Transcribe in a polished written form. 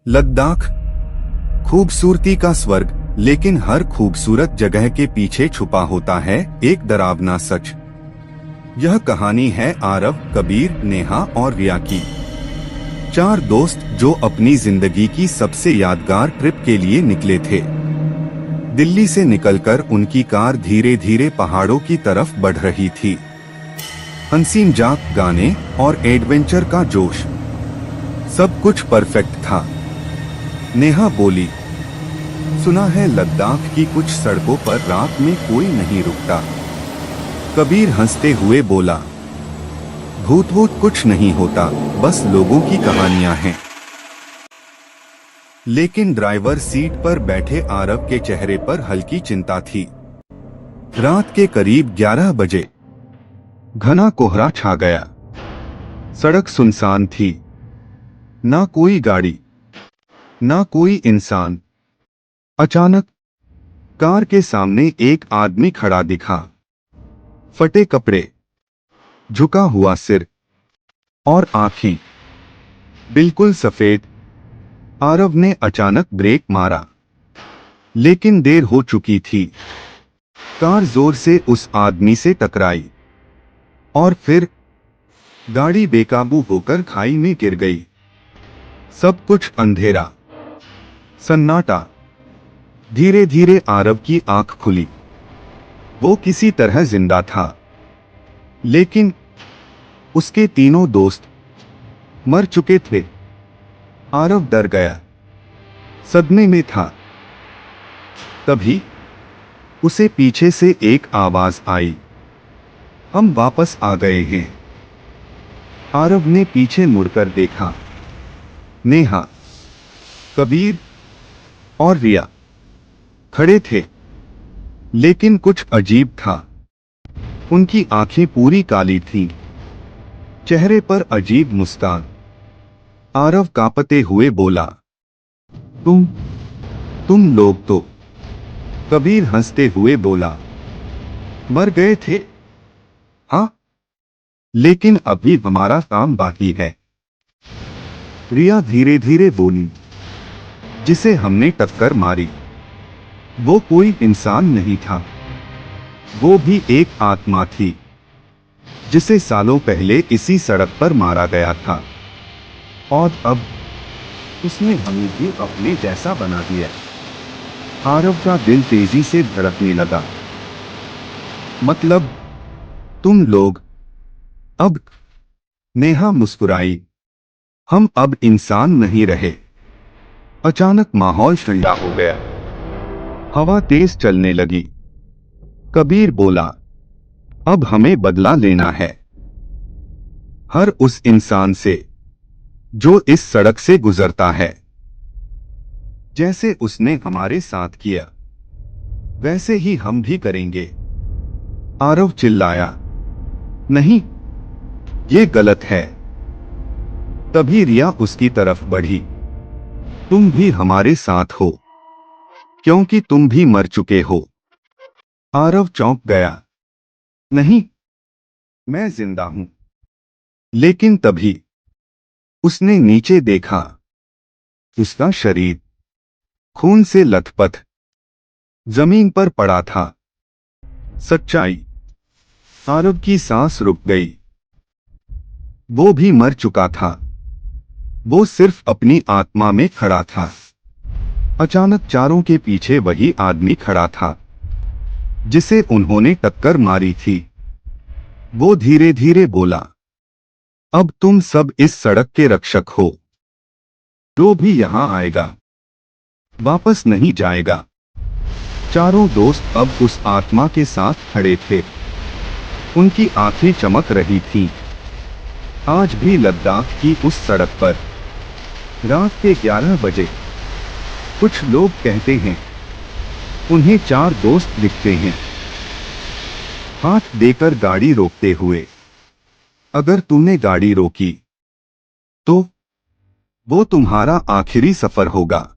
लद्दाख खूबसूरती का स्वर्ग, लेकिन हर खूबसूरत जगह के पीछे छुपा होता है एक डरावना सच। यह कहानी है आरव, कबीर, नेहा और रिया की। चार दोस्त जो अपनी जिंदगी की सबसे यादगार ट्रिप के लिए निकले थे। दिल्ली से निकलकर उनकी कार धीरे धीरे पहाड़ों की तरफ बढ़ रही थी। हंसी मजाक, गाने और एडवेंचर का जोश, सब कुछ परफेक्ट था। नेहा बोली, सुना है लद्दाख की कुछ सड़कों पर रात में कोई नहीं रुकता। कबीर हंसते हुए बोला, भूत भूत कुछ नहीं होता, बस लोगों की कहानियां हैं। लेकिन ड्राइवर सीट पर बैठे आरव के चेहरे पर हल्की चिंता थी। रात के करीब 11 बजे घना कोहरा छा गया। सड़क सुनसान थी, ना कोई गाड़ी, ना कोई इंसान। अचानक कार के सामने एक आदमी खड़ा दिखा। फटे कपड़े, झुका हुआ सिर और आंखें बिल्कुल सफेद। आरव ने अचानक ब्रेक मारा, लेकिन देर हो चुकी थी। कार जोर से उस आदमी से टकराई और फिर गाड़ी बेकाबू होकर खाई में गिर गई। सब कुछ अंधेरा, सन्नाटा। धीरे धीरे आरव की आंख खुली। वो किसी तरह जिंदा था, लेकिन उसके तीनों दोस्त मर चुके थे। आरव डर गया, सदमे में था। तभी उसे पीछे से एक आवाज आई, हम वापस आ गए हैं। आरव ने पीछे मुड़कर देखा। नेहा, कबीर और रिया खड़े थे, लेकिन कुछ अजीब था। उनकी आंखें पूरी काली थीं, चेहरे पर अजीब मुस्कान। आरव कांपते हुए बोला, तुम लोग तो। कबीर हंसते हुए बोला, मर गए थे, हाँ, लेकिन अभी हमारा काम बाकी है। रिया धीरे धीरे बोली, जिसे हमने टक्कर मारी वो कोई इंसान नहीं था, वो भी एक आत्मा थी, जिसे सालों पहले इसी सड़क पर मारा गया था। और अब उसने हमें भी अपने जैसा बना दिया। आरव का दिल तेजी से धड़कने लगा। मतलब तुम लोग अब? नेहा मुस्कुराई, हम अब इंसान नहीं रहे। अचानक माहौल ठंडा हो गया, हवा तेज चलने लगी। कबीर बोला, अब हमें बदला लेना है, हर उस इंसान से जो इस सड़क से गुजरता है। जैसे उसने हमारे साथ किया, वैसे ही हम भी करेंगे। आरव चिल्लाया, नहीं, ये गलत है। तभी रिया उसकी तरफ बढ़ी, तुम भी हमारे साथ हो, क्योंकि तुम भी मर चुके हो। आरव चौंक गया, नहीं, मैं जिंदा हूं। लेकिन तभी उसने नीचे देखा। उसका शरीर खून से लथपथ जमीन पर पड़ा था। सच्चाई, आरव की सांस रुक गई। वो भी मर चुका था, वो सिर्फ अपनी आत्मा में खड़ा था। अचानक चारों के पीछे वही आदमी खड़ा था, जिसे उन्होंने टक्कर मारी थी। वो धीरे धीरे बोला, अब तुम सब इस सड़क के रक्षक हो। जो भी यहां आएगा वापस नहीं जाएगा। चारों दोस्त अब उस आत्मा के साथ खड़े थे। उनकी आंखें चमक रही थीं। आज भी लद्दाख की उस सड़क पर रात के 11 बजे कुछ लोग कहते हैं उन्हें चार दोस्त दिखते हैं, हाथ देकर गाड़ी रोकते हुए। अगर तुमने गाड़ी रोकी तो वो तुम्हारा आखिरी सफर होगा।